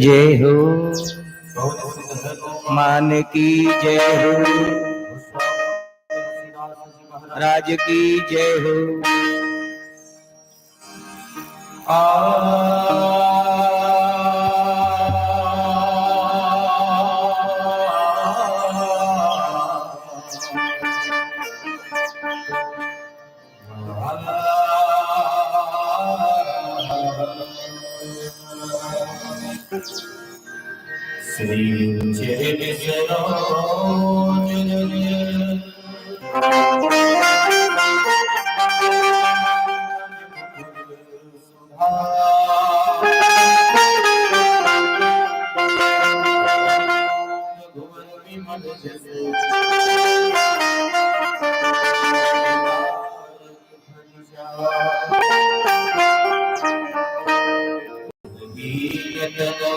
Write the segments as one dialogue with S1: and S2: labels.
S1: जय हो मान की जय हो, राज की जय हो। श्री चरित सरोज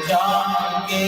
S1: जाके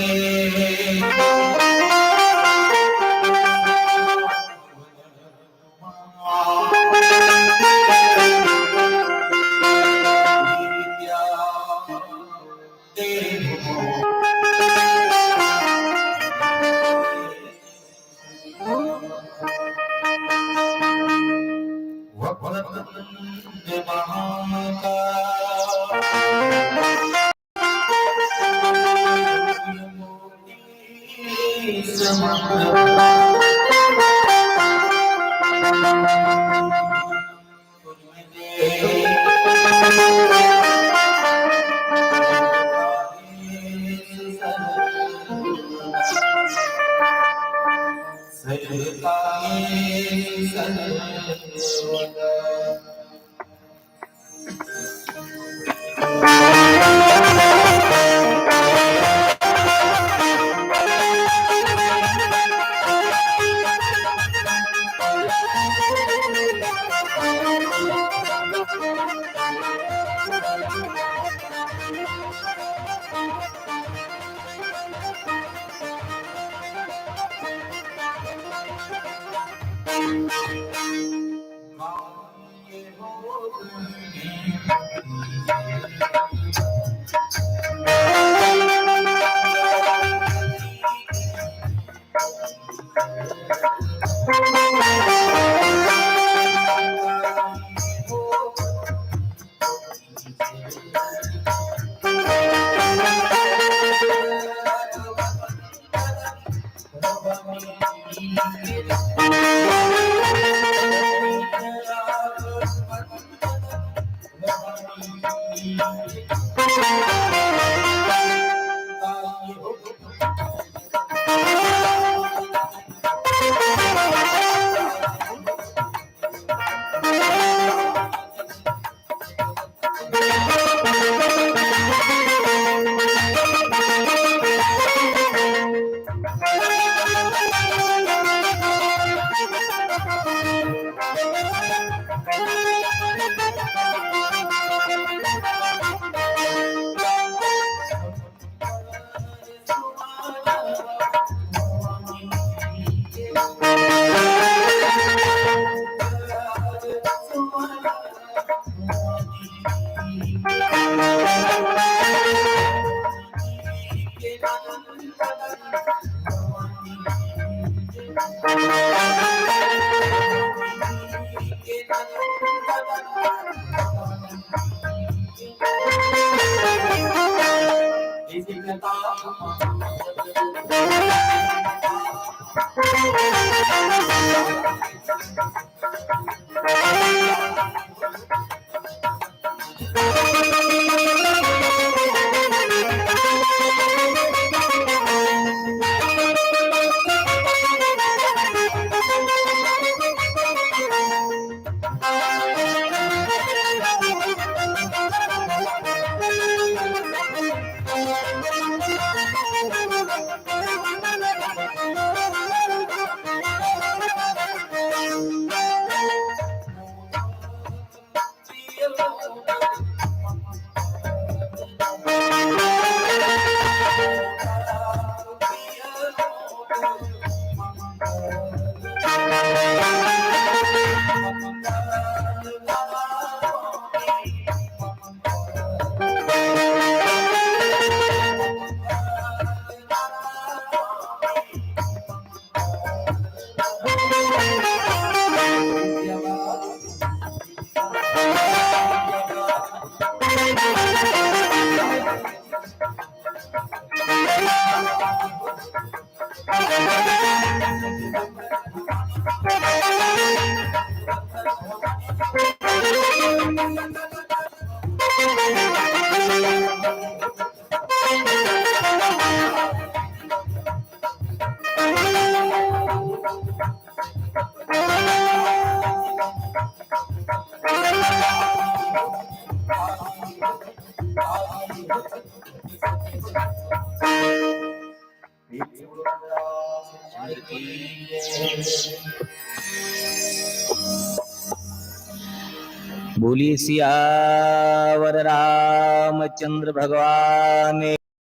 S1: बोलिए सियावर रामचंद्र भगवान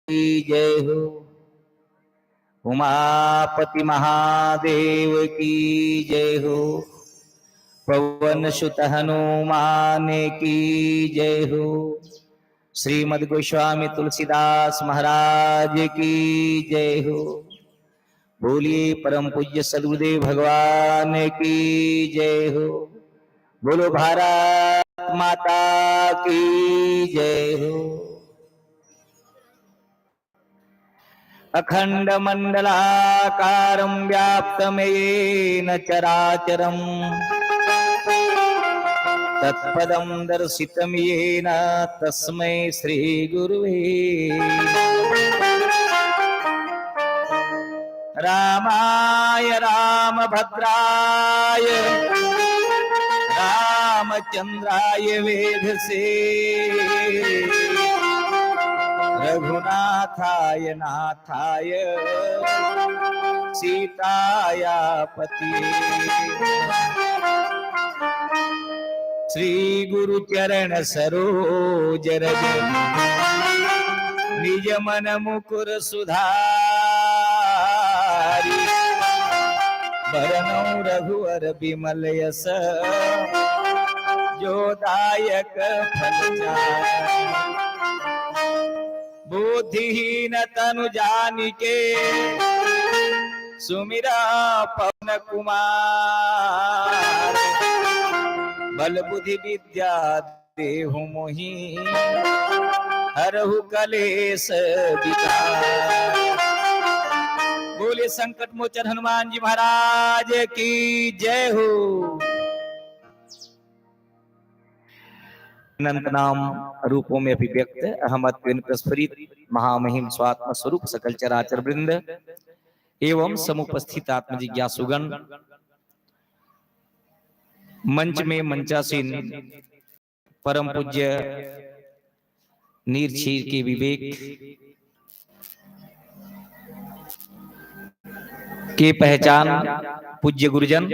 S1: की जय हो। उमापति महादेव की जय हो। पवन सुत हनुमान की जय हो। श्रीमद गोस्वामी तुलसीदास महाराज की जय हो। बोलिए परम पूज्य सद्गुरुदेव भगवान की जय हो। बोलो भारत माता की जय हो। अखंड मंडलाकारं व्याप्तमेन चराचरम् तत्पदं दर्शितं येन तस्मै श्री गुरुवे रामाय रामभद्राय रामचंद्राय वेधसे रघुनाथाय नाथाय सीताया पतिये श्री गुरु चरण सरोज रज निज मन मुकुर सुधारी बरनौ रघुवर बिमल यस जो दायक फलचारि बुद्धिहीन तनु जानिके सुमिरा पवन कुमार बल बुद्धि विद्या देहु मोहि हरहु कलेश विकार। बोले संकट मोचन हनुमान जी महाराज की जय हो। अनंत नाम रूपों में अभिव्यक्त अहमद बिन प्रस्फुरित महामहिम स्वात्म स्वरूप सकल चराचर वृंद एवं समुपस्थित आत्म जिज्ञासुगण मंच में मंचासीन परम पूज्य नीरक्षीर के विवेक के पहचान पूज्य गुरुजन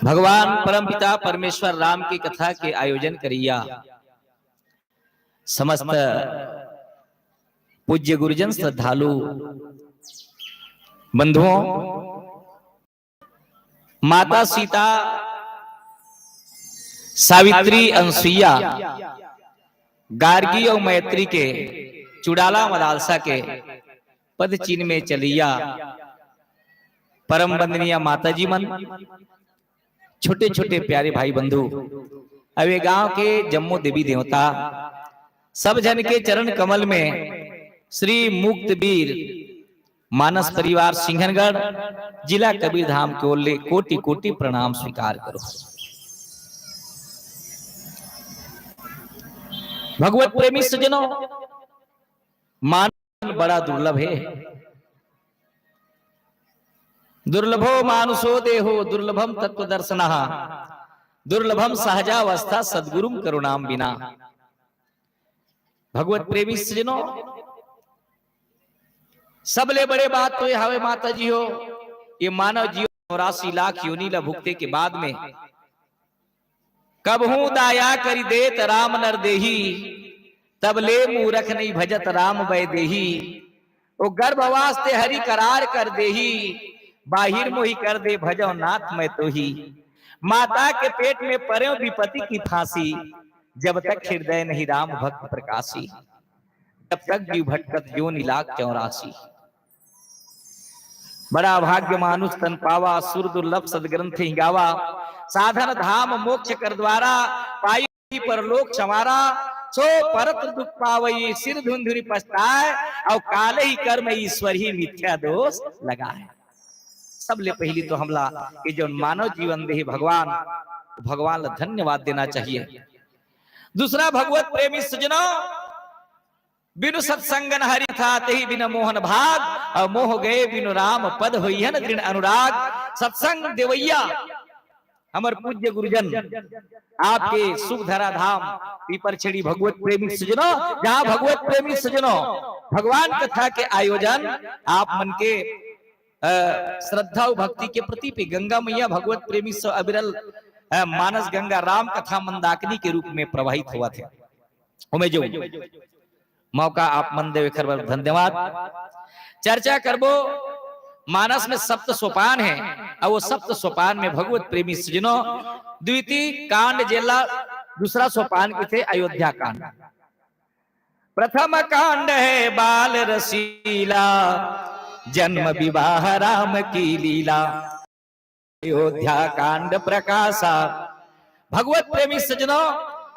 S1: भगवान परमपिता परमेश्वर राम की कथा के आयोजन करिया समस्त पूज्य गुरुजन श्रद्धालु बंधुओं, माता सीता, सावित्री, अनसुईया, गार्गी और मैत्री के चुड़ाला मदालसा के पद चिन्ह में चलिया परम वंदनीय माता जी मन, छोटे छोटे प्यारे भाई बंधु, अवे गांव के जम्मू देवी देवता सब जन के चरण कमल में श्री मुक्तबीर मानस परिवार सिंहनगढ़ जिला कबीरधाम के ओर कोटि कोटि प्रणाम स्वीकार करो। भगवत प्रेमी सज्जनों, मानव बड़ा दुर्लभ है। दुर्लभो मानुषो देहो दुर्लभम तत्व दर्शनः दुर्लभम सहजावस्था सद्गुरुम करुणाम बिना। भगवत प्रेमी सज्जनों, सबले बड़े बात तो यह हवे माता जी हो, ये मानव जीवन 84 लाख योनि ला भुगते के बाद में कब हूं दाया करी देत राम नर देही तब ले मूरख नहीं भजत राम वै देही। ओ गर्भवास ते हरि करार कर देही बाहिर मोही कर दे भजो नाथ मैं तो ही। माता के पेट में पर्यो विपत्ति की फांसी जब तक हृदय नहीं राम भक्त प्रकाशी तब तक जीव भटकत योनि लाख 84। बड़ा भाग्य मानुष तन पावा सुर दुर्लभ सदग्रंथ ही गावा साधन धाम मोक्ष कर द्वारा पाई पर लोक क्षमारा सो परत दुख पावई सिर धुंधुरी पछताए और काले ही कर्म ईश्वर ही मिथ्या दोष लगाए। सबले पहली तो हमला कि जो मानव जीवन दे भगवान भगवान ला धन्यवाद देना चाहिए। दूसरा, भगवत प्रेमी सज्जनों, बिनु सत्संग न हरि था तही बिन मोहन भाग और मोह गए बिनु राम पद होइहन दृढ़ अनुराग। सत्संग देवैया हमार पूज्य गुरुजन आपके सुख धरा धाम पीपर छेड़ी भगवत प्रेमी सजनों, जहाँ भगवत प्रेमी सजनों भगवान कथा के आयोजन आप मन के श्रद्धा और भक्ति के प्रति पे गंगा मैया भगवत प्रेमी सो अविरल मानस गंगा राम कथा मंदाकिनी के रूप में प्रवाहित हुआ थे। उमे जो मौका आप मन देवे खरबर धन्यवाद। चर्चा करबो मानस में सप्त सोपान है और वो सप्त सोपान में भगवत प्रेमी सजनों द्वितीय कांड जेला दूसरा सोपान के थे अयोध्या कांड। प्रथम कांड है बाल रसीला जन्म विवाह राम की लीला। अयोध्या कांड प्रकाशा। भगवत प्रेमी सजनों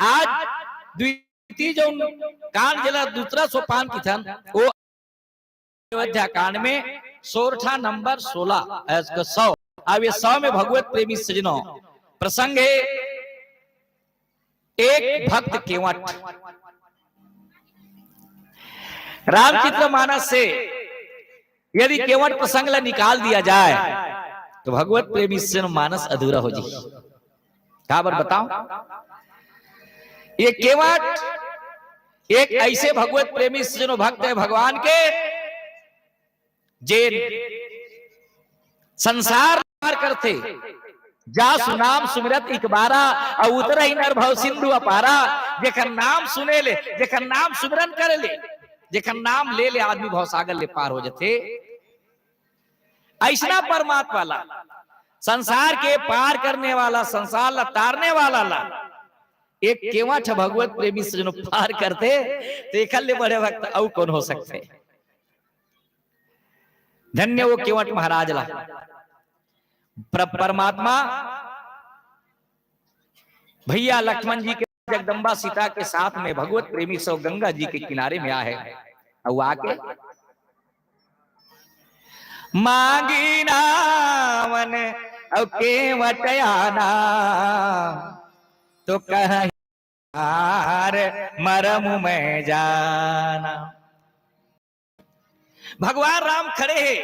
S1: आज द्वितीय जो कांड जेला दूसरा सोपान की था वो अयोध्या कांड में सोरठा नंबर 16 100। अब ये 100 में भगवत प्रेमी सजनों प्रसंग है एक भक्त केवट। रामचरित्र मानस से यदि केवट प्रसंग ला निकाल दिया जाए तो भगवत प्रेमी सजनों मानस अधूरा हो जाए। क्या बार बताओ, ये केवट एक ऐसे भगवत प्रेमी सजनों भक्त है भगवान के जे संसार करते जा सुनाम सुमिरत इकबारा और उतर ही नर भव सिंधु अपारा। जेखर नाम सुने ले, जेखर नाम सुमिरन करे ले, जेखर नाम ले ले आदमी भव सागर ले पार हो जाते। ऐसा परमात्मा वाला संसार के पार करने वाला, संसार ला तारने वाला ला एक केवट भगवत प्रेमी सजनों पार करते तो एक ले बड़े भक्त और कौन हो सकते। धन्य वो केवट महाराज ला परमात्मा भैया लक्ष्मण जी के जगदम्बा सीता के साथ में भगवत प्रेमी सो गंगा जी के किनारे में आए और आके मांगी नावन और केवट आना तो कह मरम में जाना। भगवान राम खड़े हैं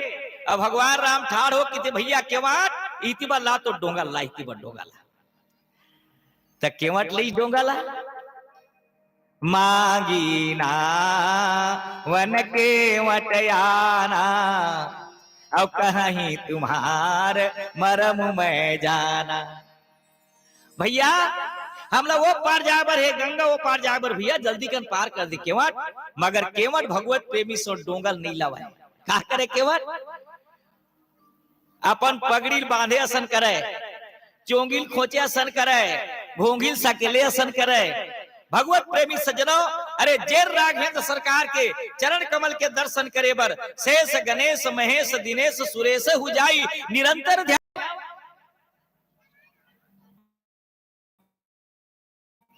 S1: अब भगवान राम ठाड़ हो कि भैया केवट इति बार ला तो डोंगा ला, इति बार डोंगा ला तो केवट ले डोंगा ला। मांगी ना वन केवट आना अब कहीं तुम्हार मरम में जाना। भैया हम लोग वो पार जाबर है गंगा, वो पार जाबर भैया जल्दी कर पार कर दे केवट। मगर केवट भगवत प्रेमी सो डोंगल नहीं लवाए। क्या करे केवट? अपन पगड़ी बांधे असन करे, चोंगिल खोचे असन करे, भोंगिल सकेले असन करे। भगवत प्रेमी सज्जनों अरे जेर राघवेंद्र सरकार के चरण कमल के दर्शन करे बर शेष गणेश महेश दिनेश सुरेश हो जाई निरंतर ध्यान।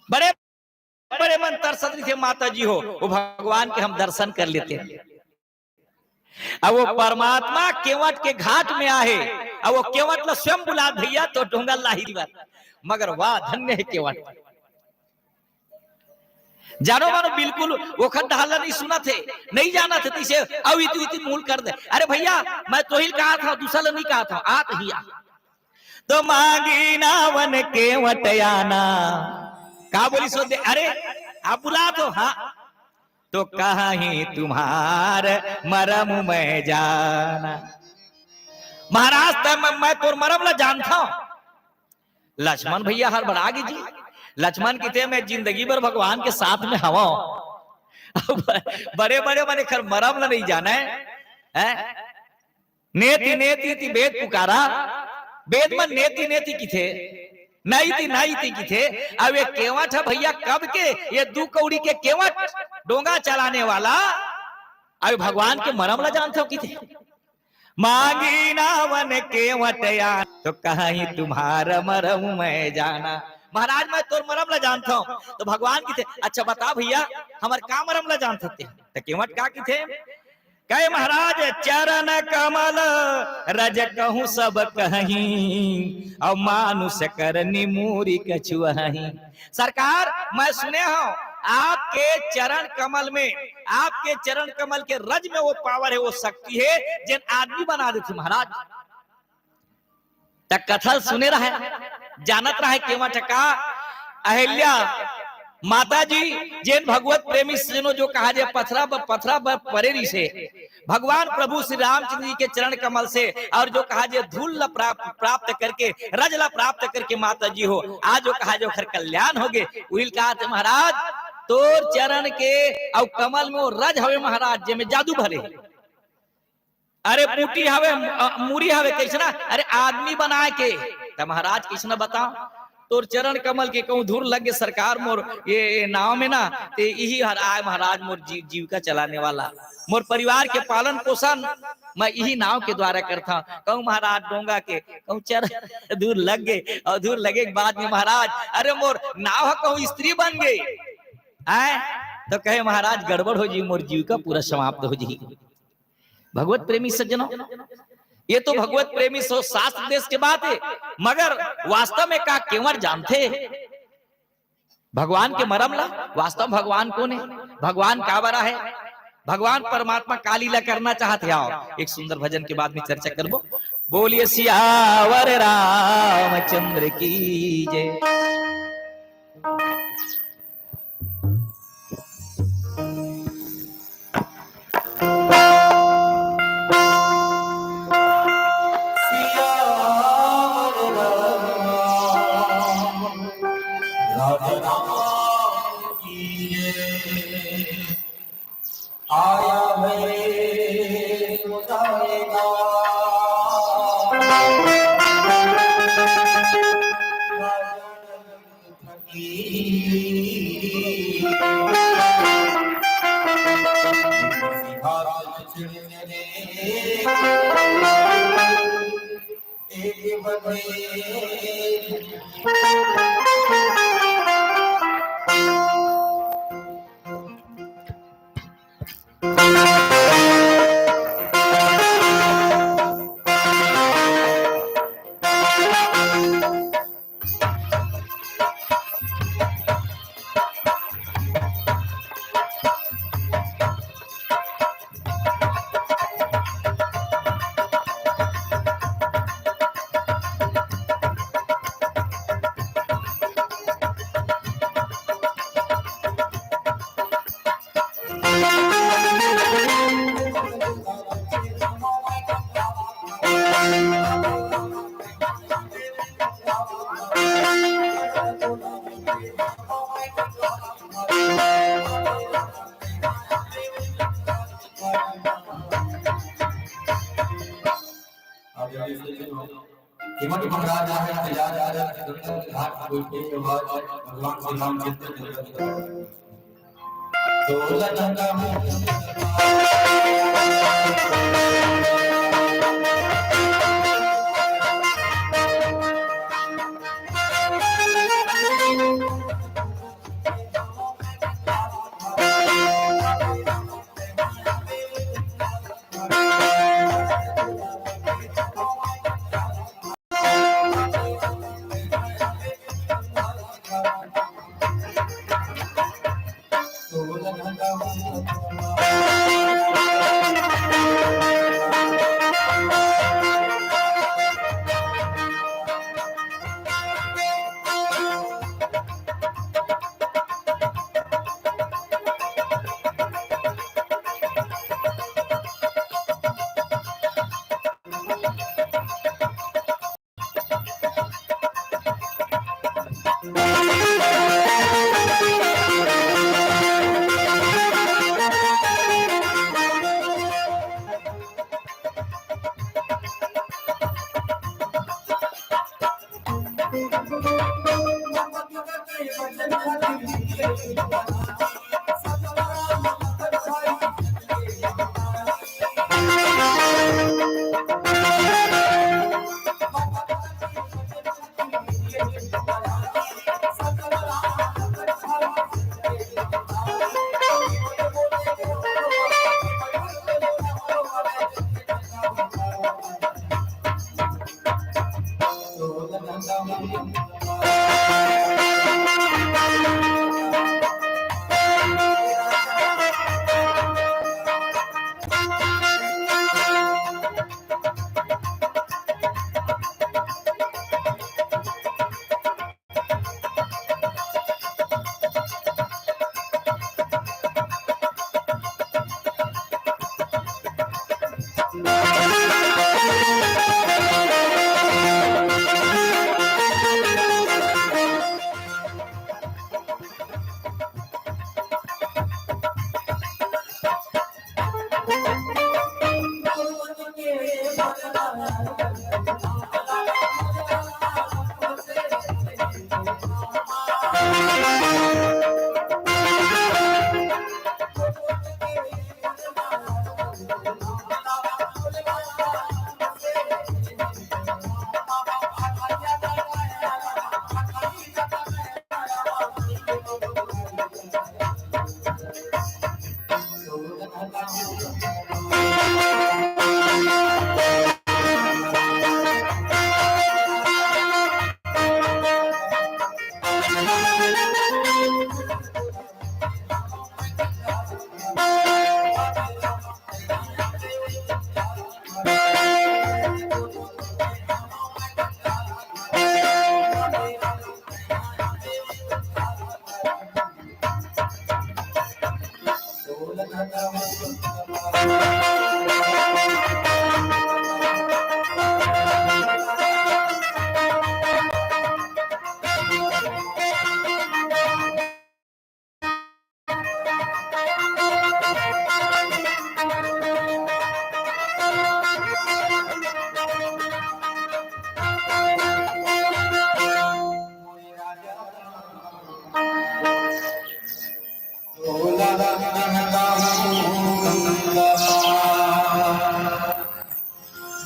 S1: बड़े बड़े मन तरसती थे माता जी हो वो भगवान के हम दर्शन कर लेते हैं। अब वो परमात्मा केवट के घाट में आए अब वो केवट ला स्वयं बुला भैया तो डोंगा लाही बात। मगर वाह धन्य है केवट। जानो मानो बिल्कुल वो खड्डा नहीं सुना थे, नहीं जाना थे तीसे अब इतनी इतनी मूल कर दे। अरे भैया मैं तो ही कहा था, दूसरा नहीं कहा था, आत ही आ तो मांगी ना वन केवट आना। कहा बोली सो दे, अरे आप बुला तो हाँ तो कहीं तुम्हार मरम में जाना। महाराज मैं तो मरम ला जानता हूं। लक्ष्मण भैया हर बड़ा जी लक्ष्मण किते मैं जिंदगी भर भगवान के साथ में हवा बड़े बड़े मैंने खर मरम ला नहीं जाना है। नेति नेति वेद पुकारा, वेद में नेति नेति की थे नहीं थी की थे। अब ये केवट है भैया कब के, ये 2 कौड़ी के केवट डोंगा चलाने वाला अब भगवान के मरम ला जानते हो कि थे। मांगी ना वन केवट या तो कहीं तुम्हारा मरम में जाना। महाराज मैं तोर मरम ला जानता हूं तो भगवान की थे। अच्छा बता भैया हमारे का मरम ला जानते थे तो केवट का की थे। कहे महाराज चरण कमल रज कहूं सब कहीं और मानुष कर निमूरी कछुआही। सरकार मैं सुने हूं आपके चरण कमल में, आपके चरण कमल के रज में वो पावर है, वो शक्ति है जिन आदमी बना देती। महाराज तक कथल सुने रहे जानत रहे केवा टका अहिल्या माता जी जैन भगवत प्रेमी सजनो जो कहा जे पथरा परेरी से भगवान प्रभु श्री रामचंद्र जी के चरण कमल से और जो कहा जे धूल प्राप्त करके रजला प्राप्त करके माता जी हो आज जो कहा जो खर कल्याण हो गए उहिल कहा थे महाराज तोर चरण के और कमल में वो रज हवे महाराज जे में जादू भरे अरे पुटी हवे मूरी हवे कैसना अरे आदमी बनाए के त महाराज कैसना बताओ तोर चरण कमल के कहूं धूर लग गए सरकार मोर ये नाव में ना ते यही हर आए महाराज मोर जीविका चलाने वाला मोर परिवार के पालन पोषण मैं यही नाव के द्वारा करता कहूं महाराज डोंगा के कहूं चरण दूर लग गए और दूर लगे के बाद में महाराज अरे मोर नाव कहूं स्त्री बन गई आए तो कहे महाराज गड़बड़ हो जी मोर जीविका पूरा समाप्त हो जी भगवत प्रेमी सज्जनों ये तो भगवत प्रेमी सो शास्त्र देश के बात है मगर वास्तव में का केवल जानते भगवान के मरम ला वास्तव भगवान कौन है भगवान का बरा है भगवान परमात्मा का लीला करना चाहते आओ एक सुंदर भजन के बाद में चर्चा करबो बोलिए सियावर रामचंद्र की जय
S2: आया मेरे सुनाएगा एक हिमत महाराज आए तैयार घाट पहुंचने के बाद भगवान श्री राम चिंतन तो लगा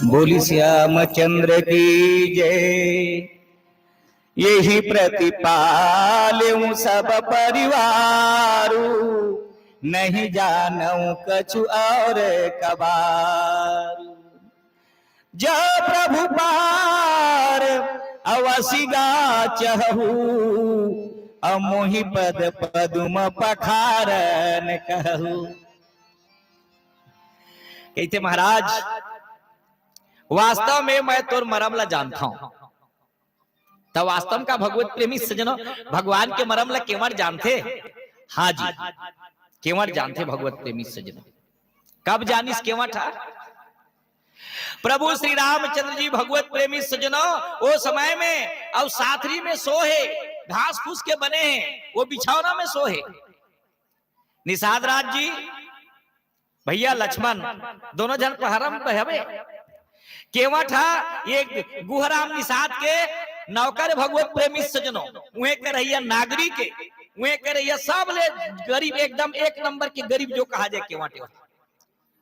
S1: बोली श्यामचंद्र की जय। यही प्रतिपालूं सब परिवारू, नहीं जानूं कछु और कबारू। जो प्रभु पार अवसिगा चहु, अमोहि पद पदुम पखारन कहू। कहते महाराज वास्तव में मैं तोर मरम ला जानता हूं। तो वास्तव का भगवत प्रेमी सजनों भगवान के मरम ला केवट जानते? हाँ जी, केवट जानते भगवत प्रेमी सजनों। कब जानिस केवट? प्रभु श्री रामचंद्र जी भगवत प्रेमी सजनों वो समय में और साथरी में सोहे, घास फूस के बने हैं, वो बिछौना में सोहे। निषाद राज जी भैया लक्ष्मण दोनों जन पहरम पहवे। केवट ये गुहराम निषाद के नौकर भगवत प्रेमी सजनों उहे के रहिया नागरी के, उहे के रहिया सब ले गरीब, एकदम एक नंबर के गरीब जो कहा जाए केवट।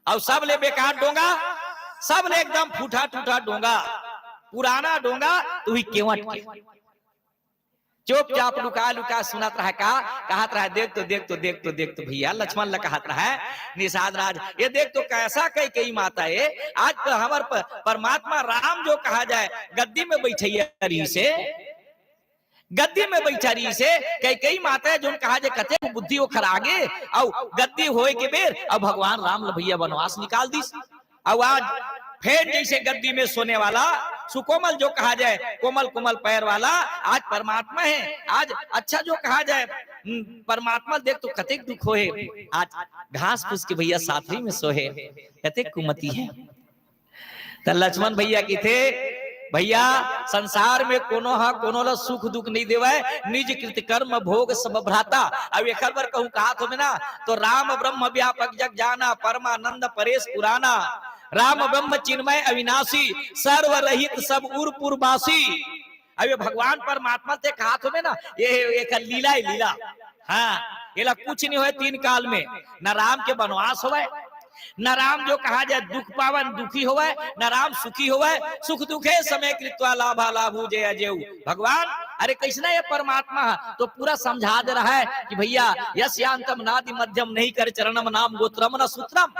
S1: और सब ले बेकार डोंगा, सब ले एकदम फूटा टूटा डोंगा, पुराना डोंगा। तो ही केवट के चुपचाप लुका लुका सुनत रहा। का कहत रहा? देख तो देख तो देख तो देख तो भैया लक्ष्मण ल कहत रहा निषाद राज, ये देख तो कैसा कई माता है। आज तो हमार परमात्मा राम जो कहा जाए गद्दी में बैठिया से, गद्दी में बैठा रही से कई माता है जो कहा जाए कते बुद्धि वो खरागे और गद्दी होए के बेर अब भगवान राम ल भैया वनवास निकाल दी। और आज फिर जैसे गद्दी में सोने वाला सुकोमल जो कहा जाए, कोमल कोमल पैर वाला आज परमात्मा है। आज अच्छा जो कहा जाए परमात्मा देख तो कतेक दुख होए। आज घास फूस के भैया साथी में सोहे, कतेक कुमति है। तो लक्ष्मण भैया की थे भैया संसार में कोनो हा कोनो ला सुख दुख नहीं देवे, निज कृत कर्म भोग सब भ्राता। अब एक बार कहूं कहा तो ना तो राम ब्रह्म व्यापक जग जाना, परमानंद परेश पुराना। राम ब्रह्म चिन्मय अविनाशी, सर्व रहित सब उर्पुरवासी। अब ये भगवान परमात्मा से कहा तो ना ये एक लीला है लीला। हाँ ये कुछ नहीं हुए तीन काल में, न राम के वनवास हुए, न राम जो कहा जाए दुख पावन दुखी होवे, न राम सुखी होवे। सुख दुखे समय कृत्वा लाभा लाभू जय अजेऊ। भगवान अरे कैसना ये परमात्मा तो पूरा समझा दे रहा है कि भैया यस्यांतम नादि मध्यम नहीं कर चरणम नाम गोत्रम न सूत्रम।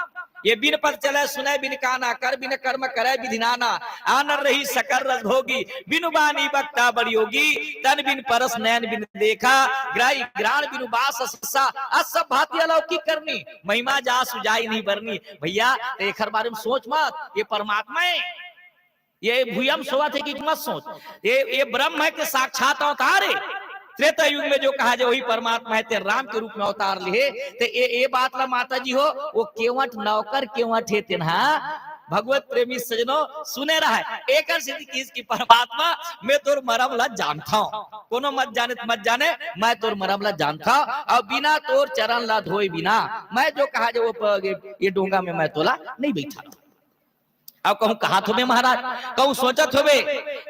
S1: ये बिन पद चले सुने बिन काना, कर बिन कर्म करे विधिनाना। आनर रही सकल रस भोगी, बिनु बानी बक्ता बड़ी योगी। तन बिन परस नैन बिन देखा, ग्राही ग्राण बिनु बास ससा। असब भांति अलौकिक करनी, महिमा जा सुजाई नहीं बरनी। भैया एक बारे में सोच मत, ये परमात्मा है, ये भूयम सोवा थे कि मत सोच। ये ब्रह्म है के साक्षात अवतार है। त्रेता युग में जो कहा जाए वही परमात्मा है, तेरे राम के रूप में अवतार लिए। ते ये बात ला माता जी हो वो केवट नौकर केवट है तेना भगवत प्रेमी सजनों सुने रहा है। एक सिद्धि की परमात्मा मैं तोर मरम ला जानता हूं, कोनो मत जाने तो मत जाने, मैं तोर मरम ला जानता हूं। और बिना तोर चरण ला धोए बिना मैं जो कहा जाए वो ये डोंगा में मैं तोला नहीं बैठा। अब कहूं कहा थोबे महाराज, कहूं सोचत होबे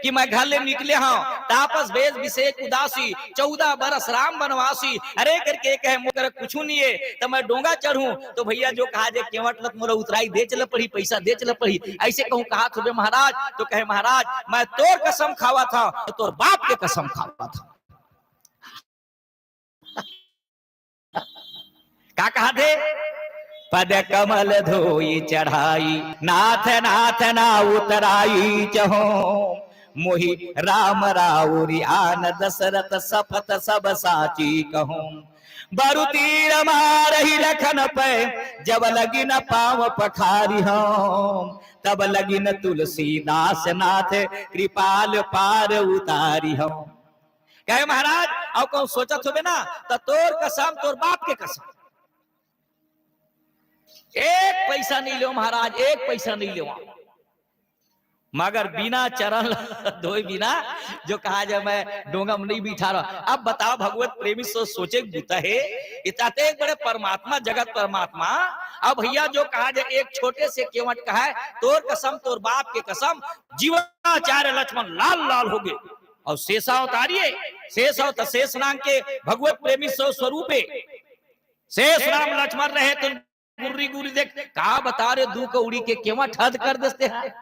S1: कि मैं घर ले निकले हाँ तापस भेज विषेक उदासी 14 बरस राम बनवासी, अरे करके कहे मोर कुछ नहीं है तो मैं डोंगा चढ़ूं तो भैया जो कहा जे केवट लत मोर उतराई दे चल पड़ी, पैसा दे चल पड़ी, ऐसे कहूं कहा थोबे महाराज। तो कहे महाराज मैं तोर कसम खावा था तो तोर बाप के कसम खावा था। क्या कहा थे? पद कमल धोई चढ़ाई नाथ नाथ ना उतराई चहो, मोहि राम राउरी आन दशरथ सपत सब साची कहूं। बरु तीर मारही लखन पे जब लगी न पाव पखारी हम, तब लगी न तुलसीदास नाथ कृपाल पार उतारी हम। कहे महाराज अब कौन सोचत होबे ना तो तोर कसम तोर बाप के कसम, एक पैसा नहीं लो महाराज, एक पैसा नहीं लो, मगर बिना चरण धोए बिना जो कहा जाए मैं डोंगा में नहीं बिठा रहा। अब बताओ भगवत प्रेमी सोचे बुता है इताते एक बड़े परमात्मा जगत परमात्मा। अब भैया जो कहा जाए एक छोटे से केवट कहा है तोर कसम तोर बाप के कसम, जीवनाचार्य लक्ष्मण लाल लाल हो गए। और शेषा उतारिए, शेष तो शेष नाम के भगवत प्रेमी स्वरूपे शेष राम लक्ष्मण रहे तो गुर्री गुर्री देख कहा बता रहे दू कौड़ी के केवा ठद कर देते हैं।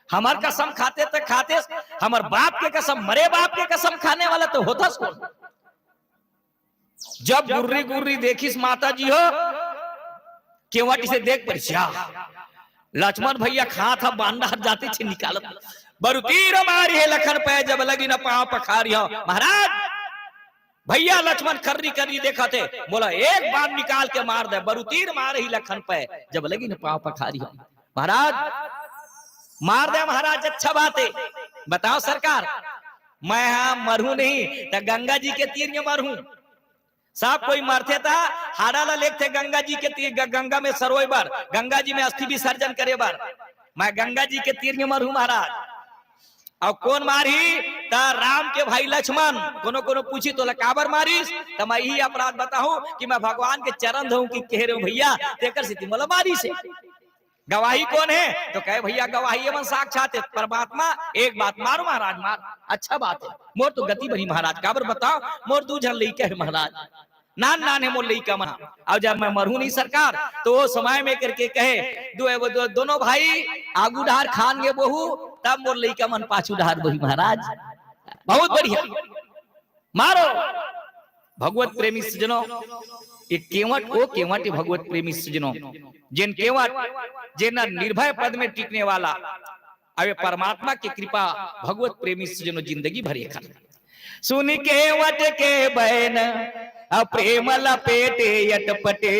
S1: हमार कसम खाते तक खाते, हमार बाप के कसम मरे बाप के कसम खाने वाला तो होता कौन। जब गुर्री गुर्री देखिस माता जी हो केवट से देख परिचा लक्ष्मण भैया खा था बांधा जाते थे निकालत, बरु तीर मारी है लखन पे जब लगी न पांव पखारी हो। महाराज भैया लक्ष्मण खर्री करनी देखा थे, बोला एक बार निकाल के मार दे, बरु तीर मार ही लखन पे जब लगी न पांव पखारी हो। महाराज मार दे महाराज, अच्छा बात है। बताओ सरकार मैं हाँ मरू नहीं तो गंगा जी के तीर में मरू। सब कोई मरते था हाड़ा ला लेते गंगा जी के तीर, गंगा में सरोय बार गंगा जी में अस्थि विसर्जन करे बार, मैं गंगा जी के तीर में मरू महाराज। और कौन मारी ता राम के भाई लक्ष्मण, कोनो कोनो पूछी तो लकाबर मारिस तो मैं यही अपराध बताऊं कि मैं भगवान के चरण धोऊं कि कह रहे हो भैया तेकर सिद्धि मला मारी से। गवाही कौन है तो कहे भैया गवाही एवं साक्षात है परमात्मा। एक बात मारो महाराज मार, अच्छा बात है। मोर तो गति बनी महाराज, काबर बताओ मोर दू जन लइका है महाराज, नान नान है मोर लइका मन। अब जब मैं मरू नहीं सरकार तो वो समय में करके कहे दोनों भाई आगू डार खान गे बहू, तब मोर लइका मन पाछू डार बही महाराज। बहुत बढ़िया मारो। भगवत प्रेमी सजनों एक केवट ओ केवट भगवत प्रेमी सजनों जिन केवट जिन निर्भय पद में टिकने वाला, अबे परमात्मा की कृपा भगवत प्रेमी सजनों जिंदगी भर एक सुन केवट के बैन प्रेम लपेटे यटपटे,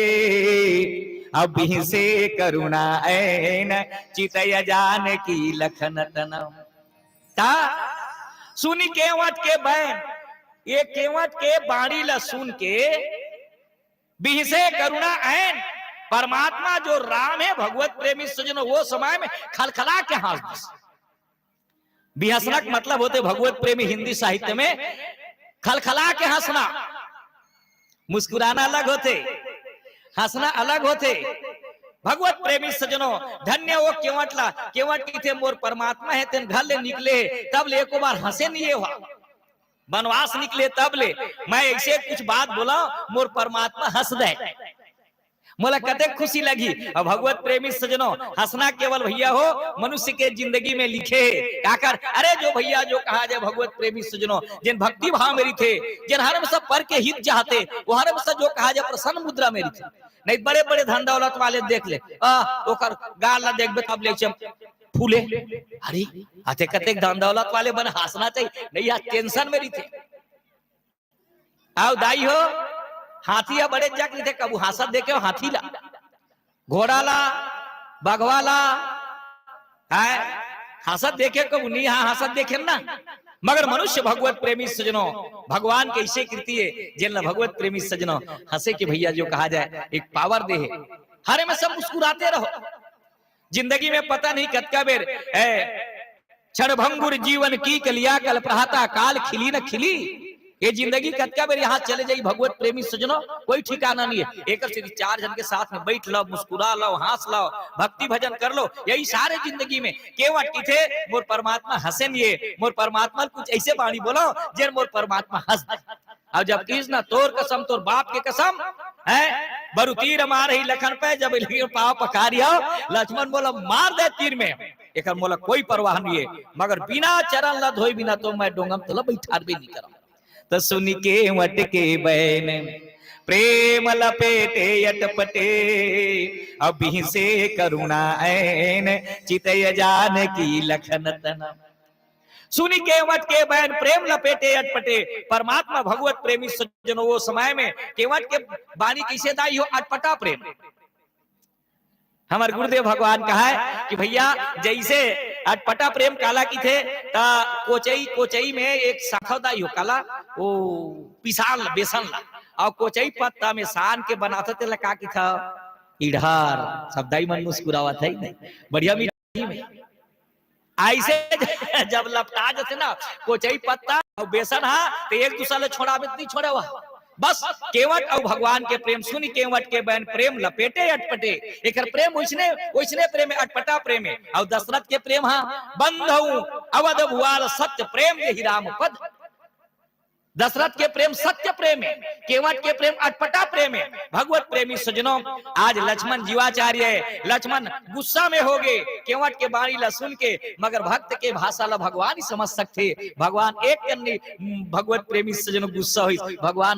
S1: अभी से करुणा ऐन चितय जान की लखन तनम। ता सुन केवट के बैन, ये केवट के बाणी ला सुन के बिहसे करुणा ऐन, परमात्मा जो राम है भगवत प्रेमी सजनों वो समय में खलखला के हंस। बिहसनक मतलब होते भगवत प्रेमी हिंदी साहित्य में खलखला के हंसना, मुस्कुराना अलग होते हंसना अलग होते। भगवत प्रेमी सजनों धन्य वो केवटला, केवट थे मोर परमात्मा है तेन घर ले निकले तब ले एको बार हंसे नहीं हुआ, वनवास निकले तब ले मैं ऐसे कुछ बात बोला मोर परमात्मा हंस दे, मोला कते खुशी लगी। और भगवत प्रेमी सजनों हंसना केवल भैया हो मनुष्य के जिंदगी में लिखे काकर, अरे जो भैया जो कहा जाए भगवत प्रेमी सजनों जिन भक्ति भाव मेरी थे, जिन हरम सब पर के हित चाहते वो हरम सब जो कहा जाए प्रसन्न मुद्रा मेरी थी। नहीं बड़े बड़े धन दौलत वाले देख ले ओकर गाल ला देख तब ले फूले, अरे आते कते धन दौलत वाले बन हंसना चाहिए नहीं, यार टेंशन मेरी थे। आओ दाई हो हाथी बड़े जग थे कबू हंसत देखे हो, हाथी ला घोड़ा ला बघवा ला है हंसत देखे कबू नहीं, हाँ हंसत देखे ना। मगर मनुष्य भगवत प्रेमी सजनों भगवान के ऐसे कृति है जिन भगवत प्रेमी सजनों हंसे के भैया जो कहा जाए एक पावर दे है, हरे में सब मुस्कुराते रहो। जिंदगी में पता नहीं कतका बेर क्षण भंगुर जीवन की कलिया कल प्रहाता काल खिली न खिली, ये जिंदगी कतका बेर यहाँ चले जाई भगवत प्रेमी सजनो, कोई ठिकाना नहीं है। एक सिर्फ चार जन के साथ में बैठ लो, मुस्कुरा लो, हंस लो, भक्ति भजन कर लो, यही सारे जिंदगी में केवट की थे मोर परमात्मा हंसे नहीं, मोर परमात्मा कुछ ऐसे बाणी बोलो जे मोर परमात्मा हंस। और जब कृष्ण तोर कसम, तोर बाप के कसम है, बरु तीर मार ही लखन पे, जब पाव पकारिया लक्ष्मण बोला मार दे तीर में, एक मोला कोई परवाह नहीं है, मगर बिना चरण ला धोई बिना तो मैं डोंगम तला बैठार भी नहीं करा। तो सुनी के वट के बैन प्रेम लपेटे अटपटे, अभी से करुणा ऐन चितय जान की लखन तना। सुनी केवट के बैन प्रेम लपेटे अटपटे, परमात्मा भगवत प्रेमी सज्जनों वो समय में केवट के बानी कैसे दाई हो, अटपटा प्रेम। हमारे गुरुदेव भगवान कहा है कि भैया जैसे अटपटा प्रेम काला की थे, ता कोचई कोचई में एक साखवदाई हो काला, वो पिसाल बेसन ला, और कोचई पत्ता में सान के बनाते थे, लगा की था इढ़ार, शब्दाई मन मुस्कुरावा था ही बढ़िया मीठी में। ऐसे जब लपटा जाते ना कोचई पत्ता और बेसन, हाँ तो एक दूसरा छोड़ा नहीं छोड़ा हुआ, बस केवट और भगवान के प्रेम। सुनी केवट के बहन प्रेम लपेटे अटपटे, एक प्रेम वैसने प्रेम अटपटा प्रेम है। और दशरथ के प्रेम हाँ बंधु अवध भुआल सत्य प्रेम यही राम पद। दशरथ के प्रेम सत्य प्रेम है, केवट के प्रेम अटपटा प्रेम है। भगवत प्रेमी सज्जनों आज लक्ष्मण जीवाचार्य है, लक्ष्मण गुस्सा में हो गए केवट के बाणी ला सुन के, मगर भक्त के भाषा ला भगवान ही समझ सकते। भगवान एक करनी भगवत प्रेमी सज्जनों गुस्सा हुई, भगवान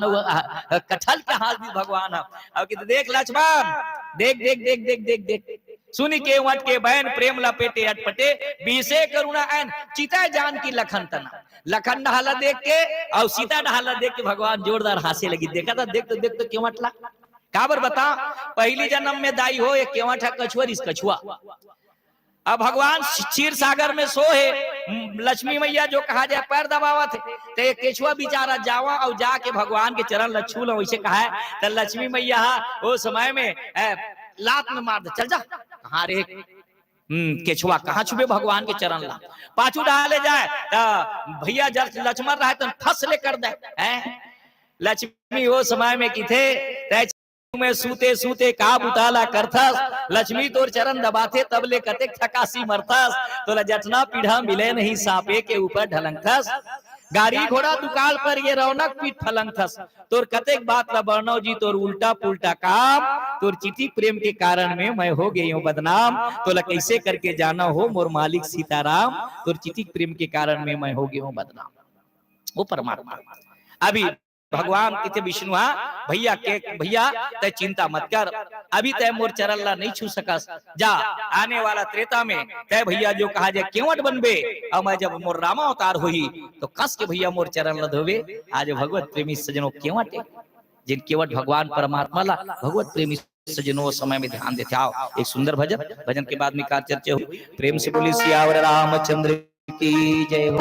S1: कटहल के हाथ भी भगवान अब कि देख लक्ष्मण देख देख देख देख देख देख, सुनी केवट के बहन प्रेम लपेटे अटपटे, बीसे करुणा ऐन चिता जान की लखन तना। लखन ढाला देख के और सीता ढाला देख के भगवान जोरदार हंसे लगी। देखा था देख तो केवट ला काबर बता, पहली जन्म में दाई हो एक केवट है कछुआ, इस कछुआ। अब भगवान क्षीर सागर में सो है, लक्ष्मी मैया जो कहा जाए पैर दबावा थे, तो एक केचुआ बेचारा जावा और जाके भगवान के चरण लच्छू लो, वैसे कहा है। तो लक्ष्मी मैया वो समय में लात में मार दे, चल जा कहा रे केचुआ कहाँ छुपे भगवान के चरण ला, पाछू डाले जाए तो भैया जब लक्ष्मण रहे तो फस ले कर दे। लक्ष्मी वो समय में की थे में सूते सूते का बुताला करथस, लक्ष्मी तोर चरण दबाथे तब ले कतेक थकासी मरथस, तो जटना पीढ़ा मिले नहीं सापे के ऊपर ढलंगथस, गाड़ी घोड़ा दुकाल पर ये रौनक पीठ फलंगथस, तोर कतेक बात ला बरनौ जी तोर उल्टा पुल्टा काम, तोर चिति प्रेम के कारण में मैं हो गई हूँ बदनाम, तो कैसे करके जाना हो मोर मालिक सीताराम, तोर चिति प्रेम के कारण में मैं हो गई हूँ बदनाम। वो परमात्मा अभी भगवान किथे विष्णु भैया के भैया तय चिंता मत कर, अभी तय मोर चरण ला नहीं छू सकस, जा आने वाला त्रेता में तय भैया जो कहा जाए केवट बनबे, और मैं जब मोर रामा अवतार हुई तो कस के भैया मोर चरण ला धोबे। आज भगवत प्रेमी सजनों केवट जिन केवट भगवान परमात्मा ला भगवत प्रेमी सजनों समय में ध्यान देते आओ। एक सुंदर भजन, भजन के बाद में कार चर्चा हुई। प्रेम से बोली सियावर रामचंद्र की जय हो।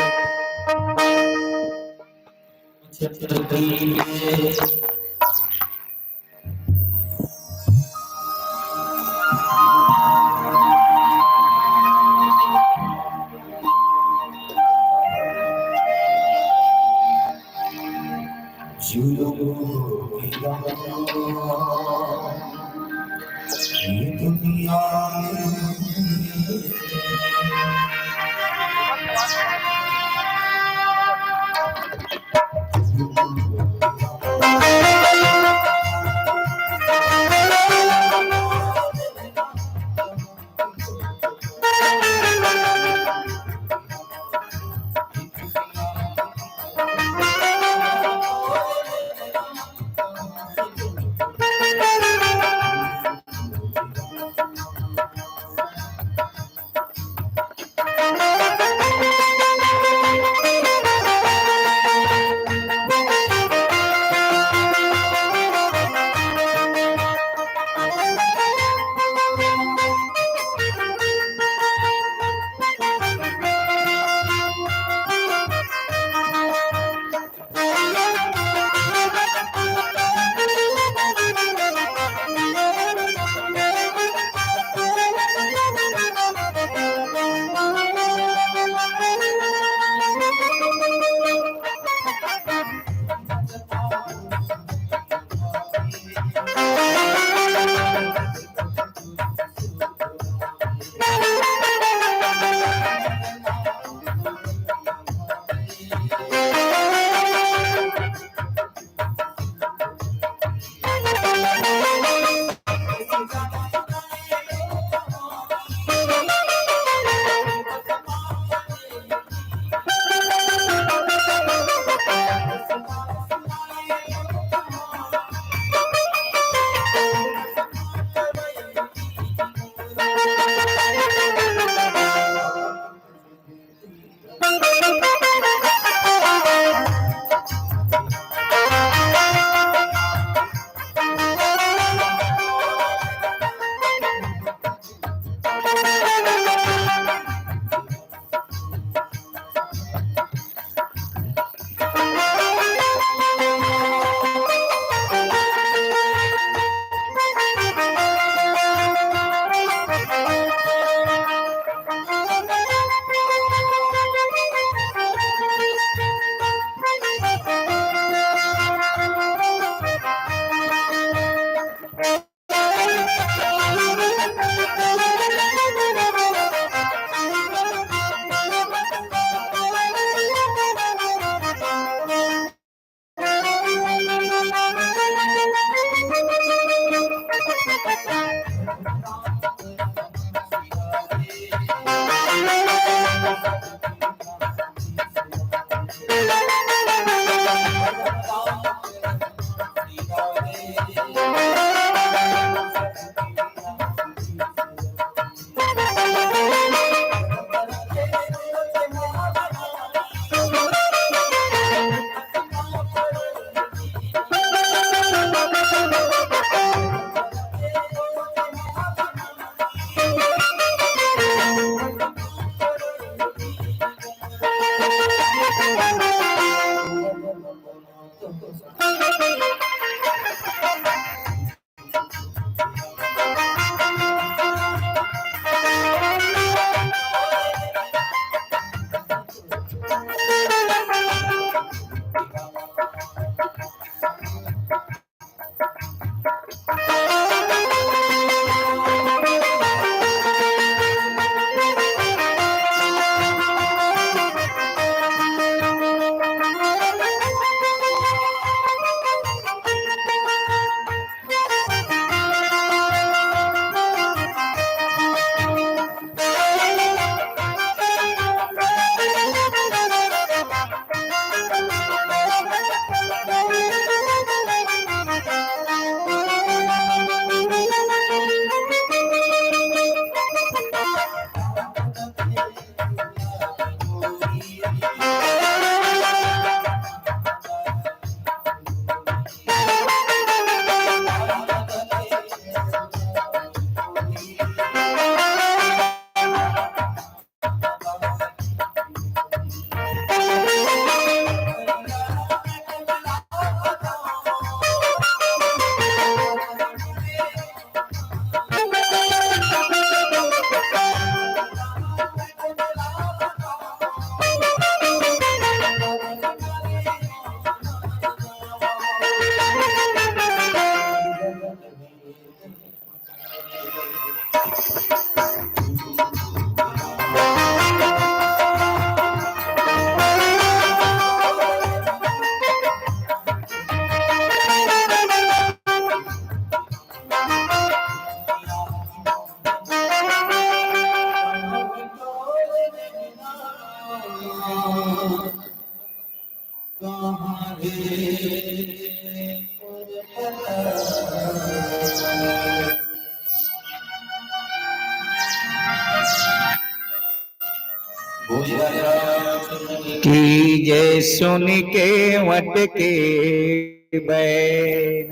S1: की जय सुन के वट के बैन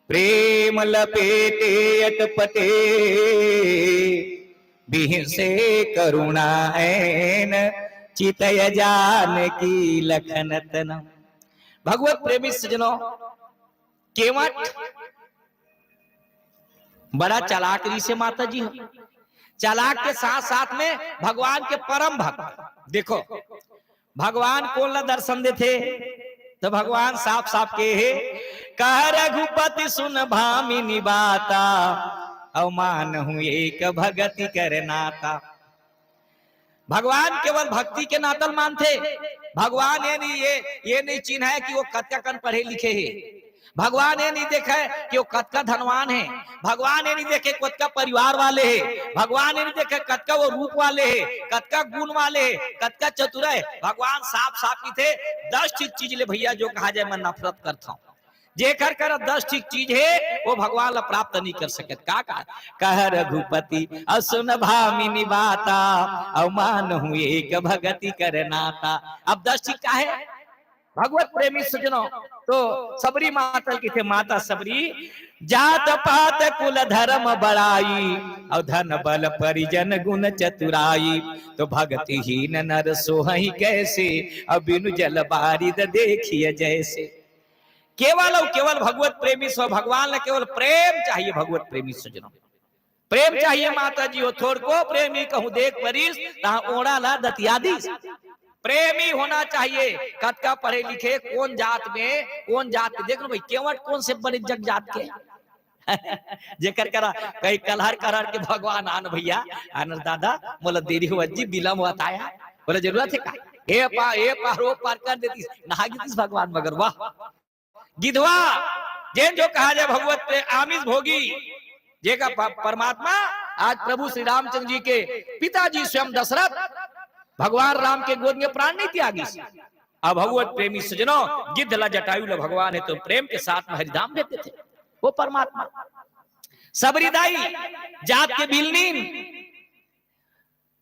S1: प्रेम लपेटे अटपटे बिहसे करुणा ऐन चितय जान की लखन तन। भगवत प्रेमी सजनों, केवट बड़ा चालाक ऋषि माता जी हो। चालाक के साथ साथ में भगवान के परम भक्त। देखो भगवान को न दर्शन देते तो भगवान साफ साफ के कह रघुपति सुन भामिनी बाता अवमान हूं एक भगति कर नाता। भगवान केवल भक्ति के नातल मानते। भगवान ये नहीं चिन्ह है कि वो कत्का कन पढ़े लिखे है। भगवान ये नहीं देखा है कि वो कत्का धनवान है। भगवान ये नहीं देखे कत्का परिवार वाले है। भगवान ये नहीं देखे कत्का वो रूप वाले है, कत्का गुण वाले है, कत्का चतुर है। भगवान साफ साफ ही थे 10 ठीक चीज ले भैया जो कहा जाए मैं नफरत करता हूँ। जेकर कर 10 ठीक चीज है वो भगवान ला प्राप्त नहीं कर सके। का कह रघुपति असुन भामिनी बाता अवमान हूं एक भगति कर नाता। अब 10 ठीक का है भगवत प्रेमी सजनों। तो सबरी माता की थे माता सबरी जात पात कुल धर्म बड़ाई और धन बल परिजन गुण चतुराई। तो भक्तिहीन नर सोहई कैसे अब बिनु जल बारिद देखिए जैसे। केवल और केवल भगवत प्रेमी सो भगवान ने केवल प्रेम चाहिए। भगवत प्रेमी सजनों प्रेम चाहिए माता जी हो। थोड़ को प्रेमी कहूं देख परिस तहां ओढ़ा ला दतियादी। प्रेमी होना चाहिए। कत्का पढ़े लिखे कौन जात में कौन जात के देख लो भाई केवट कौन से बड़े जग जात के जेकर करा कई कलहर करहर के भगवान आन भैया आनर दादा मोला देरी हुआ जी बिलम होता है बोले जरूरत है का ए पारो पार कर देती नहागी भगवान मगर वाह गिधवा जैन जो कहा जाए भगवत पे आमिष भोगी जेका परमात्मा आज प्रभु श्री रामचंद्र जी के पिताजी स्वयं दशरथ भगवान राम के गोद में प्राण नहीं त्यागी। अब भगवत प्रेमी सजनों गिद्ध ला जटायु ला भगवान है तो प्रेम के साथ में हरिधाम देते थे वो परमात्मा। सबरीदाई जात के बिलनीन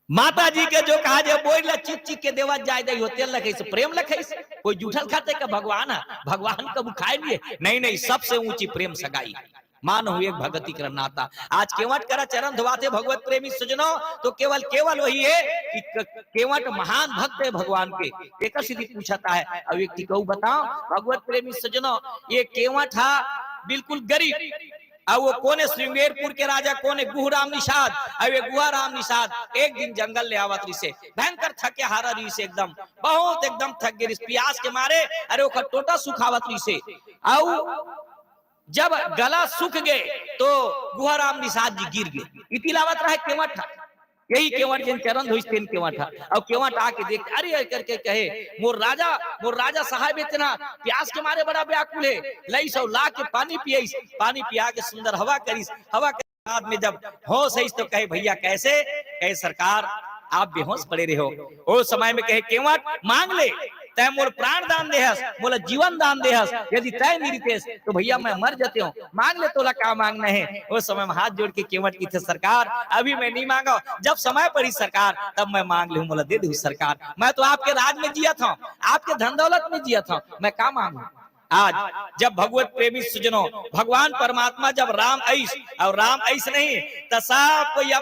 S1: माता जी के जो कहा जाए बोल ला चिक चिक के देवा जाय दई होते लखे से प्रेम लखे से कोई जूठल खाते का भगवान है। भगवान कब खाए लिए नहीं सबसे ऊंची प्रेम सगाई। मान हुए भगति कर नाता। आज केवट करा चरण धुआते भगवत प्रेमी सजनो, तो केवल केवल वही है कि केवट महान भक्त है भगवान के। एक सीधी पूछता है, अब एक टिकऊ बताओ भगवत प्रेमी सजनो, ये केवट था बिल्कुल गरीब, अब वो कोने श्रृंगेरपुर के राजा कोने गुहराम निषाद, अब ये गुहराम निषाद एक दिन जंगल ले आवत रही से, भयंकर थके हारा रही से, एकदम बहुत एकदम थक गई प्यास के मारे, अरे वो टोटा सुखावत रही से। अब जब गला सूख गए तो गुहराम निषाद जी गिर गए, इतिलावत रहा केवट था, यही केवट जिन चरण धोई तेन केवट था। अब केवट आके देख, अरे करके कहे मोर राजा साहब इतना प्यास के मारे बड़ा व्याकुल है, लई सौ ला के पानी पियाइस, पानी पिया के सुंदर हवा करिस, हवा के बाद में जब होश है तो कहे भैया कैसे, कहे सरकार आप बेहोश पड़े रहे हो। उस समय में कहे केवट मांग ले, तय मोर प्राण दान देहस, मोला जीवन दान देहस, यदि तय नहीं रितेश तो भैया मैं मर जाते हूँ, मांग ले तोला का मांगना है। उस समय में हाथ जोड़ के केवट की थे, सरकार अभी मैं नहीं मांगा, जब समय पड़ी सरकार तब मैं मांग लूं, मोला दे दू सरकार, मैं तो आपके राज में जिया था, आपके धन दौलत में जिया था, मैं का मांगू। आज जब भगवत प्रेमी सुजनो भगवान परमात्मा जब राम ऐस और राम ऐस नहीं तो सब कोई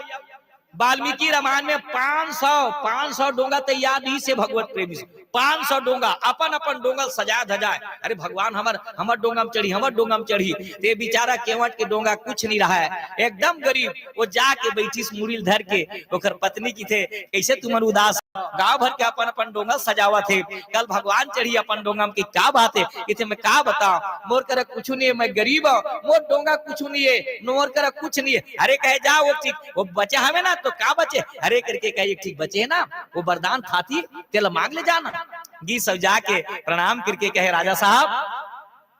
S1: वाल्मीकि रामायण में 500 डोंगा तैयार नहीं से भगवत प्रेमी 500 डोंगा अपन अपन डोंगा सजा धजाए, अरे भगवान हमर डोंगा में चढ़ी, हमर डोंगा में चढ़ी, ते बेचारा केवट के डोंगा कुछ नहीं रहा है, एकदम गरीब, वो जाके बैठी मुरील धर के, ओकर पत्नी की थे कैसे तुमर उदास, गांव भर के अपन अपन डोंगा सजावा थे, कल भगवान चढ़ी अपन डोंगा में, क्या बात है, इथे मैं का बताऊं, मोर करे कुछ नहीं है, मैं गरीब हूं, मोर डोंगा कुछ नहीं है, मोर करे कुछ नहीं है, अरे कहे जा वो ठीक वो बचे हमें ना तो का बचे, अरे करके कहे ठीक बचे है ना, वो वरदान खाती तेल मांग ले जाना। गी सब जाके प्रणाम करके कहे राजा साहब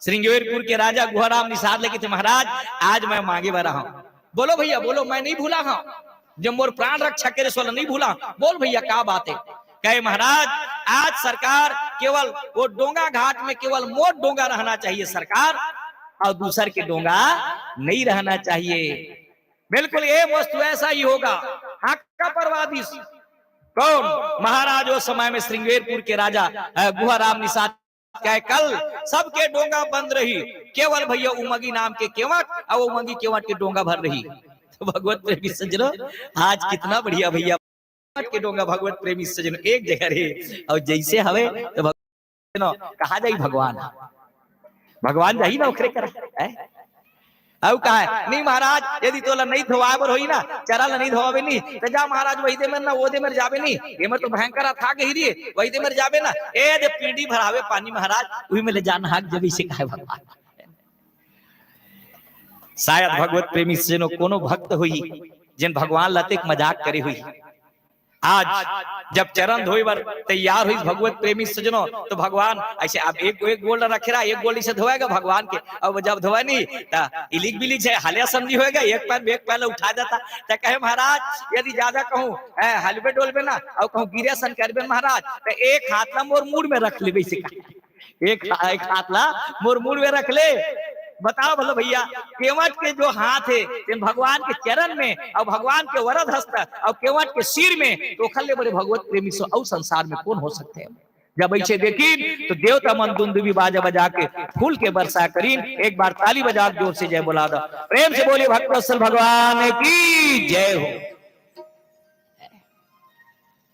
S1: श्रृंगेरपुर के राजा गुहराम निषाद लेके थे, महाराज आज मैं मांगे बा रहा हूं, बोलो भैया बोलो, मैं नहीं भूला हूं, जब मोर प्राण रक्षा करे सो नहीं भूला, बोल भैया क्या बात है। कहे महाराज आज सरकार केवल वो डोंगा घाट में केवल मोट डोंगा रहना चाहिए सरकार, और दूसर के डोंगा नहीं रहना चाहिए, बिल्कुल ये वस्तु ऐसा ही होगा। हाँ का परवादी कौन, महाराज उस समय में श्रृंगेरपुर के राजा गुहराम निषाद क्या कल सबके डोंगा बंद रही, केवल भैया उमगी नाम के केवट और उमगी केवट के डोंगा भर रही। तो भगवत प्रेमी सज्जनों आज कितना बढ़िया भैया के डोंगा भगवत प्रेमी सज्जनों एक जगह रहे, और जैसे हवे तो भगवान कहा जाई भगवान जाही ना ओखरे कर अब कहा है नहीं महाराज यदि तोला नहीं धोवाए बर होई ना, चरल नहीं धोवावे नहीं तो जा महाराज वही दे में ना वो दे में जावे नहीं, ये में तो भयंकर था के ही वही दे में जावे ना, ए दे पीढ़ी भरावे पानी महाराज वही में ले जाना हक जब इसे कहे भगवान। शायद भगवत प्रेमी से कोनो भक्त हुई जिन भगवान लते मजाक करे हुई, आज जब चरण धोई बार तैयार हुई भगवत प्रेमी सजनों तो भगवान ऐसे अब एक गोल्ड रखे रहा, एक गोल्ड इसे धोएगा भगवान के, अब जब धोआ नहीं इलिक बिलिक है हालिया समझी होएगा, एक पैर उठा जाता तो कहे महाराज यदि ज्यादा कहूँ हलबे डोलबे ना और कहूँ गिरे सन करबे महाराज तो एक हाथ ला मोर मुड़ में रख ले, एक हाथ ला मोर मुड़ में रख ले। बताओ भलो भैया केवट के जो हाथ है भगवान के चरण में और भगवान के वरद हस्त और केवट के सिर में, तो खल्ले बड़े भगवत प्रेमी से और संसार में कौन हो सकते हैं। जब ऐसे देखी तो देवता मन दुंदुबी बाजा बजा के फूल के वर्षा करीन, एक बार ताली बजा जोर से जय बोला दो, प्रेम से बोलिए भक्तवत्सल भगवान की जय हो।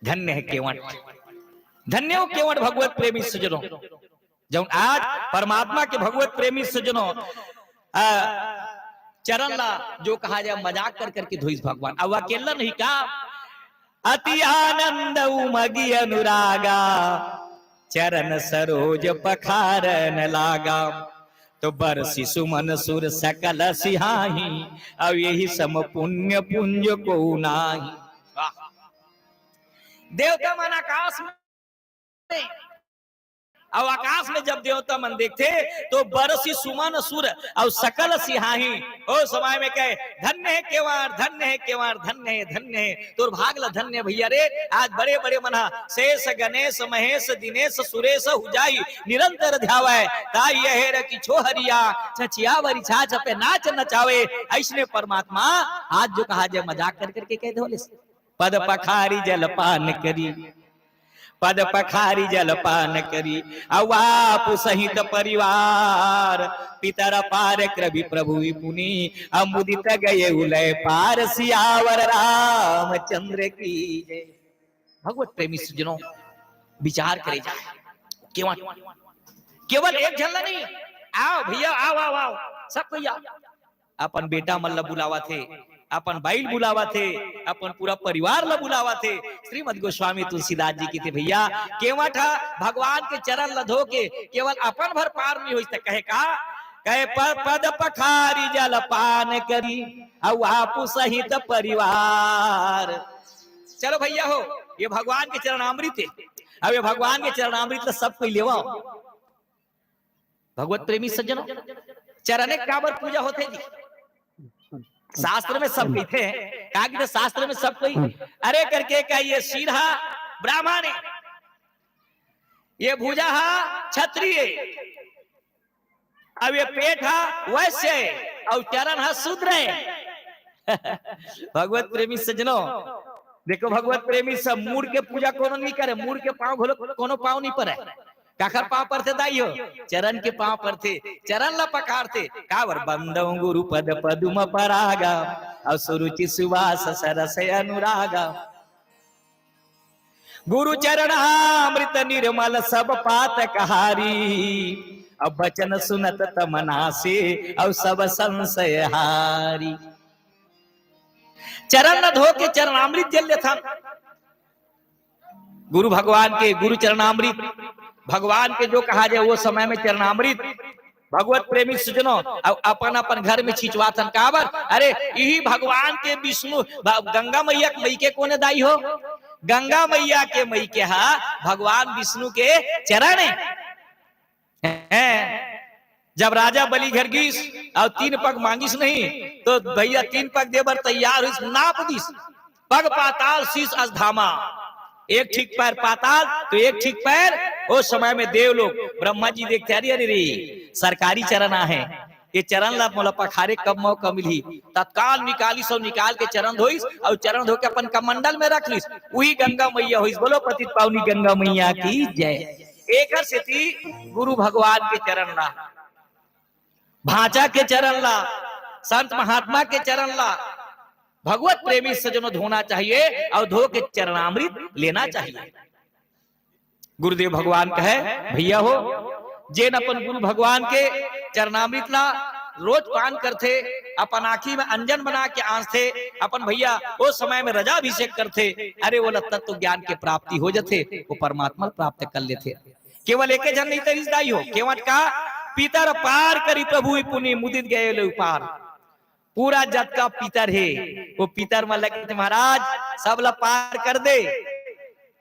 S1: धन्य है केवट, धन्य हो केवट भगवत प्रेमी सज्जनों, जब आज परमात्मा के भगवत प्रेमी सज्जनों चरण ला जो कहा जाए मजाक कर करके धोइस भगवान, अब अकेला नहीं का अति आनंद उमगी अनुरागा चरण सरोज पखारन लागा, तो बरसी सुमन सुर सकल सिहाही अब यही सम पुण्य पुंज को नाही। देवता मन आकाश में और आकाश में जब देवता मन देखते तो बरसी सुमन सुर और सकल सिहाही, ओ समय में कहे धन्य है केवाड़, धन्य है केवाड़, धन्य है धन्य है तोर भागला धन्य भैया रे। आज बड़े बड़े मना शेष गणेश महेश दिनेश सुरेश हुजाई निरंतर ध्यावे ताई यह की छोहरिया छचिया वरी छाछ पे नाच नचावे, ऐसने परमात्मा आज जो कहा जाए मजाक कर करके कहते हो पद पखारी जलपान करी पद पखारी जलपान करी अवाप सहित परिवार पितर पार कृपि प्रभु पुनि अमुदित गए उलय पार सियावर रामचंद्र की जय। भगवत प्रेमी सज्जनों विचार करे जाए केवल एक झल्ला नहीं, आओ भैया आओ आओ आओ सब कोई आओ। अपन बेटा मन ला बुलावा थे, अपन बाइल बुलावा थे, अपन पूरा परिवार ला बुलावा थे। श्रीमद गोस्वामी तुलसीदास जी की थे भैया केवट भगवान के चरण ला धो के केवल अपन भर पार नहीं होई कहे का कहे पर पद पखारी जल पान करी और आपु सहित परिवार। चलो भैया हो ये भगवान के चरणामृत है, अब ये भगवान के चरणामृत ला सब कोई लेवा। भगवत प्रेमी सज्जनों चरण काबर पूजा होते जी, शास्त्र में सब कहते हैं कहा शास्त्र में सब कोई अरे करके का ये सिरहा ब्राह्मण है, ये भुजा क्षत्रिय, अब ये पेट वैश्य और चरण शूद्र है। भगवत प्रेमी सज्जनों देखो भगवत प्रेमी सब मूड के पूजा कोनो नहीं करे, मूड के पांव कोनो पांव नहीं पर है। काखर पांव पर थे दाई हो चरण के पांव पर थे, चरण ला पकार थे कावर बंदौ गुरु पद पदुम परागा और सुरुचि सुवास सरस अनुरागा। गुरु चरण अमृत निर्मल सब पात कहारी अब वचन सुनत तमना से और सब संशय हारी। चरण न धो के चरणामृत जल था गुरु भगवान के, गुरु चरणामृत भगवान के जो कहा जाए वो समय में चरणामृत भगवत प्रेमी सज्जनों अपन अपन घर में छिंचवा थन काबर अरे यही भगवान के विष्णु गंगा मैया के मई के कोने दाई हो, गंगा मैया के मई के भगवान विष्णु के चरण है। जब राजा बलि घर गिस और 3 पग मांगिस नहीं तो भैया 3 पग देवर तैयार हुई नाप दिस पग पाताल शीश अधामा, एक ठीक पैर पाताल तो एक ठीक पैर। उस समय में देव लोग ब्रह्मा जी देखते अरे अरे रे सरकारी चरण है ये चरण ला मोला पखारे कब मौका मिली, तत्काल निकाली सब निकाल के चरण धोइस और चरण धो के अपन कमंडल में रख लिस, वही गंगा मैया हुई। बोलो पतित पावनी गंगा मैया की जय। एक स्थिति गुरु भगवान के चरण ला, भाचा के चरण ला, संत महात्मा के चरण ला भगवत प्रेमी सज्जनों धोना चाहिए और धो के चरणामृत लेना चाहिए। गुरुदेव भगवान कहे भैया हो जेन अपन गुरु भगवान के चरणामृत ला रोज पान करते, अपन आंखी में अंजन बना के आंसते, अपन भैया उस समय में रजाभिषेक करते, अरे वो तत्व ज्ञान के प्राप्ति हो जाते, वो परमात्मा प्राप्त कर लेते। केवल एक जन नहीं तरीदाई हो केवट का पितर पार करी प्रभु पुनि मुदित गए पार। पूरा जत का पितर है वो पितर में लगे महाराज सब ला पार कर दे।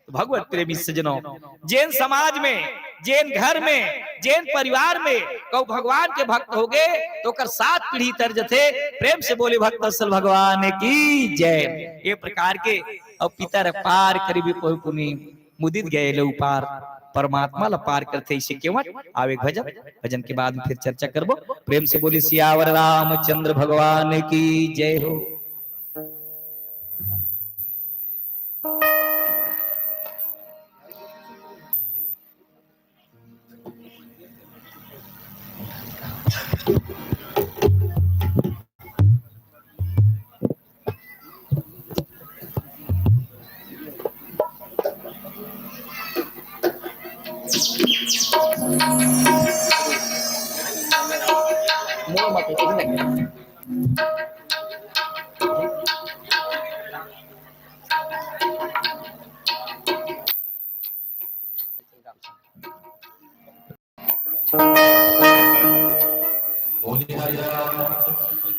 S1: भगवत प्रेमी सज्जनों जैन समाज में, जैन घर में, जैन परिवार में कौ भगवान के भक्त हो गए तो कर 7 पीढ़ी तर्ज थे। प्रेम से बोले भक्त असल भगवान की जय। ये प्रकार के और पितर पार करीबी पुनि मुदित गए लो पार, परमात्मा ला पार करते इसे केवट आवे भजन, भजन के बाद फिर चर्चा करबो। प्रेम से बोले सियावर रामचंद्र भगवान की जय हो।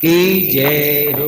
S1: की जय हो।